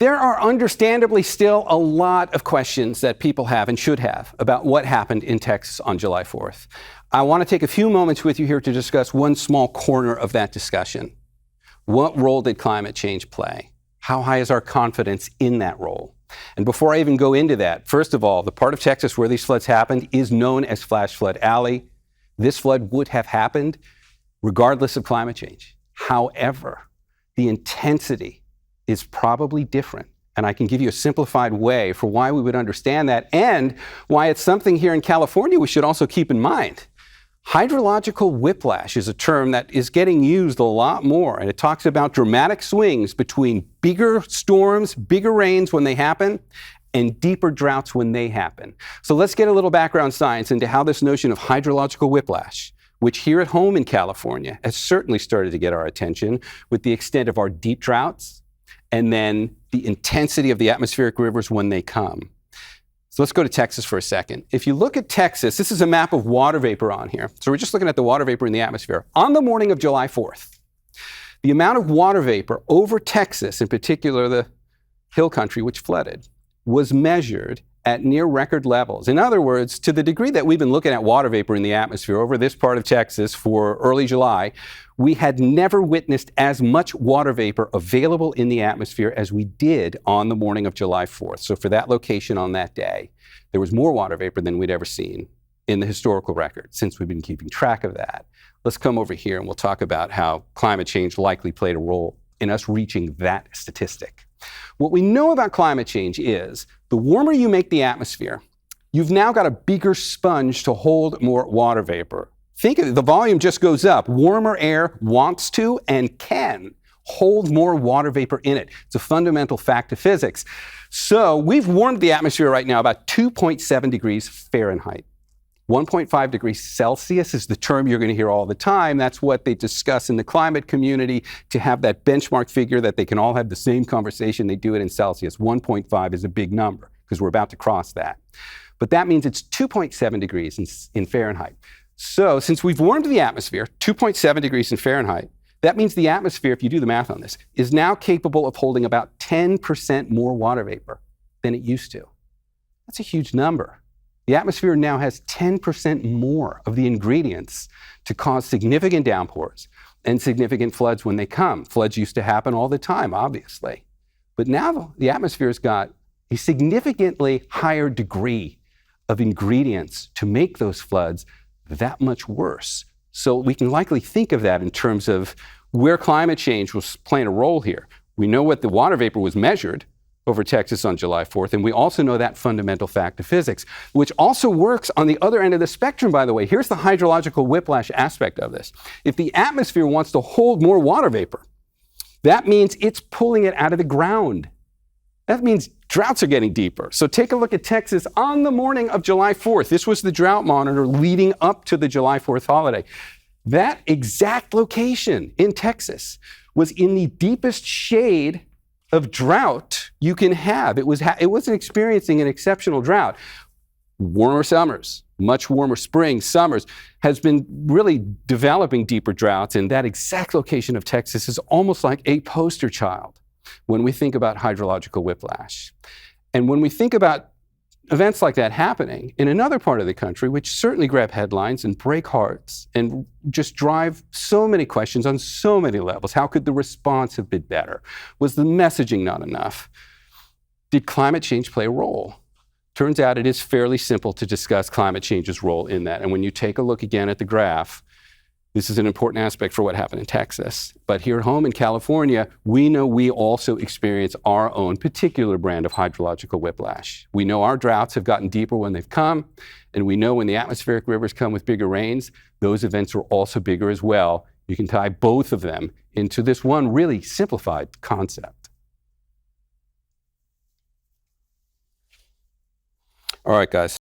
There are understandably still a lot of questions that people have and should have about what happened in Texas on July 4th. I want to take a few moments with you here to discuss one small corner of that discussion. What role did climate change play? How high is our confidence in that role? And before I even go into that, first of all, the part of Texas where these floods happened is known as Flash Flood Alley. This flood would have happened regardless of climate change. However, the intensity is probably different. And I can give you a simplified way for why we would understand that and why it's something here in California we should also keep in mind. Hydrological whiplash is a term that is getting used a lot more, and it talks about dramatic swings between bigger storms, bigger rains when they happen, and deeper droughts when they happen. So let's get a little background science into how this notion of hydrological whiplash, which here at home in California has certainly started to get our attention with the extent of our deep droughts, and then the intensity of the atmospheric rivers when they come. So let's go to Texas for a second. If you look at Texas, this is a map of water vapor on here. So we're just looking at the water vapor in the atmosphere. On the morning of July 4th, the amount of water vapor over Texas, in particular the hill country which flooded, was measured at near record levels. In other words, to the degree that we've been looking at water vapor in the atmosphere over this part of Texas for early July, we had never witnessed as much water vapor available in the atmosphere as we did on the morning of July 4th. So for that location on that day, there was more water vapor than we'd ever seen in the historical record since we've been keeping track of that. Let's come over here and we'll talk about how climate change likely played a role in us reaching that statistic. What we know about climate change is the warmer you make the atmosphere, you've now got a bigger sponge to hold more water vapor. Think of it, the volume just goes up. Warmer air wants to and can hold more water vapor in it. It's a fundamental fact of physics. So we've warmed the atmosphere right now about 2.7 degrees Fahrenheit. 1.5 degrees Celsius is the term you're going to hear all the time. That's what they discuss in the climate community to have that benchmark figure that they can all have the same conversation. They do it in Celsius. 1.5 is a big number because we're about to cross that. But that means it's 2.7 degrees in Fahrenheit. So since we've warmed the atmosphere 2.7 degrees in Fahrenheit, that means the atmosphere, if you do the math on this, is now capable of holding about 10% more water vapor than it used to. That's a huge number. The atmosphere now has 10% more of the ingredients to cause significant downpours and significant floods when they come. Floods used to happen all the time, obviously. But now the atmosphere's got a significantly higher degree of ingredients to make those floods that much worse. So we can likely think of that in terms of where climate change was playing a role here. We know what the water vapor was measured over Texas on July 4th, and we also know that fundamental fact of physics, which also works on the other end of the spectrum, by the way. Here's the hydrological whiplash aspect of this. If the atmosphere wants to hold more water vapor, that means it's pulling it out of the ground. That means droughts are getting deeper. So take a look at Texas on the morning of July 4th. This was the drought monitor leading up to the July 4th holiday. That exact location in Texas was in the deepest shade of drought you can have. It wasn't experiencing an exceptional drought. Warmer summers, much warmer springs, summers, has been really developing deeper droughts, and that exact location of Texas is almost like a poster child when we think about hydrological whiplash. And when we think about events like that happening in another part of the country, which certainly grab headlines and break hearts and just drive so many questions on so many levels. How could the response have been better? Was the messaging not enough? Did climate change play a role? Turns out it is fairly simple to discuss climate change's role in that. And when you take a look again at the graph, this is an important aspect for what happened in Texas. But here at home in California, we know we also experience our own particular brand of hydrological whiplash. We know our droughts have gotten deeper when they've come, and we know when the atmospheric rivers come with bigger rains, those events are also bigger as well. You can tie both of them into this one really simplified concept. All right, guys.